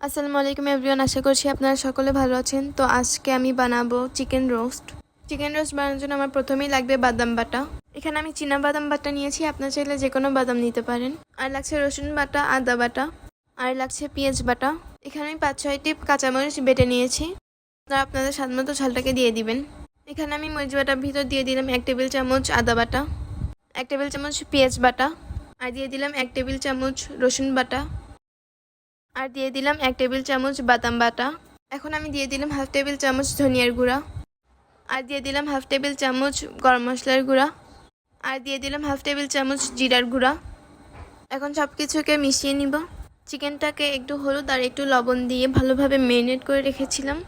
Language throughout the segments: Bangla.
আসসালামু আলাইকুম এভরিওয়ান, আশা করছি আপনারা সকলে ভালো আছেন। তো আজকে আমি বানাবো চিকেন রোস্ট। চিকেন রোস্ট বানানোর জন্য আমার প্রথমেই লাগবে বাদাম বাটা। এখানে আমি চীনা বাদাম বাটা নিয়েছি, আপনারা চাইলে যে কোনো বাদাম নিতে পারেন। আর লাগছে রসুন বাটা, আদা বাটা, আর লাগছে পেঁয়াজ বাটা। এখানে আমি 5-6টি কাঁচামরিচ বেটে নিয়েছি। আপনারা আপনাদের স্বাদ মতো ঝালটাকে দিয়ে দিবেন। এখানে আমি মরিচ বাটার ভিতর দিয়ে দিলাম 1 টেবিল চামচ আদা বাটা, 1 টেবিল চামচ পেঁয়াজ বাটা, আর দিয়ে দিলাম 1 টেবিল চামচ রসুন বাটা, আর দিয়ে দিলাম 1 টেবিল চামচ বাদাম বাটা। এখন আমি দিয়ে দিলাম 1/2 টেবিল চামচ ধনিয়ার গুঁড়া, আর দিয়ে দিলাম 1/2 টেবিল চামচ গরম মশলার গুঁড়া, আর দিয়ে দিলাম 1/2 টেবিল চামচ জিরার গুঁড়া। এখন সব কিছুকে মিশিয়ে নিব। চিকেনটাকে একটু হলুদ আর একটু লবণ দিয়ে ভালোভাবে ম্যারিনেট করে রেখেছিলাম।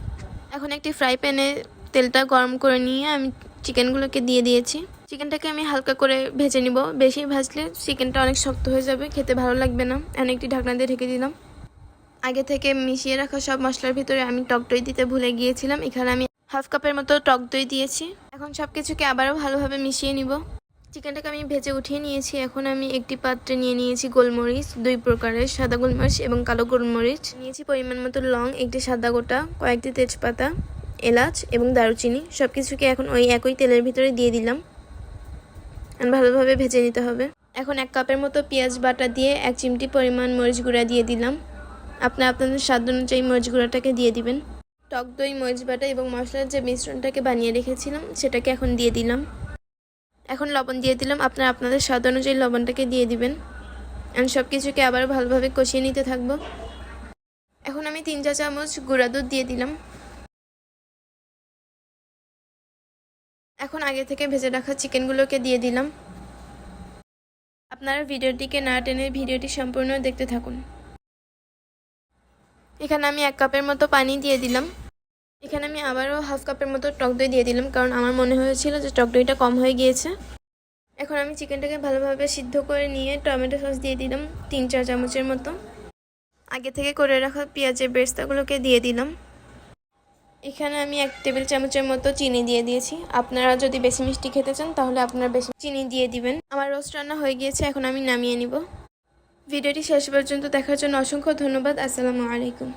এখন একটি ফ্রাই প্যানে তেলটা গরম করে নিয়ে আমি চিকেনগুলোকে দিয়ে দিয়েছি। চিকেনটাকে আমি হালকা করে ভেজে নিব। বেশি ভাজলে চিকেনটা অনেক শক্ত হয়ে যাবে, খেতে ভালো লাগবে না। এখন একটি ঢাকনা দিয়ে ঢেকে দিলাম। আগে থেকে মিশিয়ে রাখা সব মশলার ভিতরে আমি টক দই দিতে ভুলে গিয়েছিলাম। এখানে আমি 1/2 কাপের মতো টক দই দিয়েছি। এখন সব কিছুকে আবারও ভালোভাবে মিশিয়ে নিব। চিকেনটাকে আমি ভেজে উঠিয়ে নিয়েছি। এখন আমি একটি পাত্রে নিয়ে নিয়েছি গোলমরিচ, 2 প্রকারের, সাদা গোলমরিচ এবং কালো গোলমরিচ নিয়েছি। পরিমাণ মতো লং, একটি সাদা গোটা, কয়েকটি তেজপাতা, এলাচ এবং দারুচিনি। সব কিছুকে এখন ওই একই তেলের ভিতরে দিয়ে দিলাম। ভালোভাবে ভেজে নিতে হবে। এখন 1 কাপের মতো পেঁয়াজ বাটা দিয়ে 1 চিমটি পরিমাণ মরিচ গুঁড়া দিয়ে দিলাম। আপনাদের স্বাদ অনুযায়ী মরিচ গুঁড়াটাকে দিয়ে দিবেন। টক দই, মরিচ বাটা এবং মশলার যে মিশ্রণটাকে বানিয়ে রেখেছিলাম সেটাকে এখন দিয়ে দিলাম। এখন লবণ দিয়ে দিলাম। আপনাদের স্বাদ অনুযায়ী লবণটাকে দিয়ে দিবেন। আমি সব কিছুকে আবার ভালোভাবে কষিয়ে নিতে থাকবো। এখন আমি 3 চা চামচ গুঁড়া দুধ দিয়ে দিলাম। এখন আগে থেকে ভেজে রাখা চিকেনগুলোকে দিয়ে দিলাম। আপনারা ভিডিওটিকে না টেনে ভিডিওটি সম্পূর্ণ দেখতে থাকুন। এখানে আমি 1 কাপের মতো পানি দিয়ে দিলাম। এখানে আমি আবারও 1/2 কাপের মতো টক দই দিয়ে দিলাম, কারণ আমার মনে হয়েছিল যে টক দইটা কম হয়ে গিয়েছে। এখন আমি চিকেনটাকে ভালোভাবে সিদ্ধ করে নিয়ে টমেটো সস দিয়ে দিলাম 3-4 চামচের মতো। আগে থেকে করে রাখা পেঁয়াজের বেরেস্তাগুলোকে দিয়ে দিলাম। এখানে আমি 1 টেবিল চামচের মতো চিনি দিয়ে দিয়েছি। আপনারা যদি বেশি মিষ্টি খেতে চান তাহলে আপনারা বেশি চিনি দিয়ে দিবেন। আমার রোস্ট রান্না হয়ে গিয়েছে, এখন আমি নামিয়ে নিব। ভিডিওটি শেষ পর্যন্ত দেখার জন্য অসংখ্য ধন্যবাদ। আসসালামু আলাইকুম।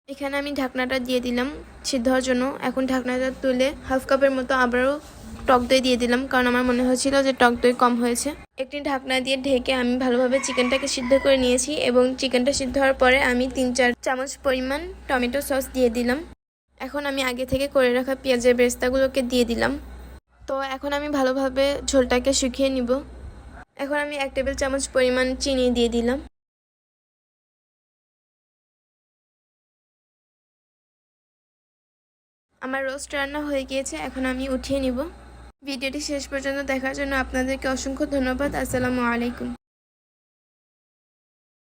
এখানে আমি ঢাকনাটা দিয়ে দিলাম সিদ্ধ হওয়ার জন্য। এখন ঢাকনাটা তুলে 1/2 কাপের মতো আবারও টক দই দিয়ে দিলাম, কারণ আমার মনে হয়েছিল যে টক দই কম হয়েছে। একটি ঢাকনা দিয়ে ঢেকে আমি ভালোভাবে চিকেনটাকে সিদ্ধ করে নিয়েছি এবং চিকেনটা সিদ্ধ হওয়ার পরে আমি 3-4 চামচ পরিমাণ টমেটো সস দিয়ে দিলাম। এখন আমি আগে থেকে করে রাখা পেঁয়াজের বেরেস্তাগুলোকে দিয়ে দিলাম। তো এখন আমি ভালোভাবে ঝোলটাকে শুকিয়ে নিব। এখন আমি 1 টেবিল চামচ পরিমাণ চিনি দিয়ে দিলাম। আমার রোস্ট রান্না হয়ে গিয়েছে, এখন আমি উঠিয়ে নিব। ভিডিওটি শেষ পর্যন্ত দেখার জন্য আপনাদেরকে অসংখ্য ধন্যবাদ। আসসালামু আলাইকুম।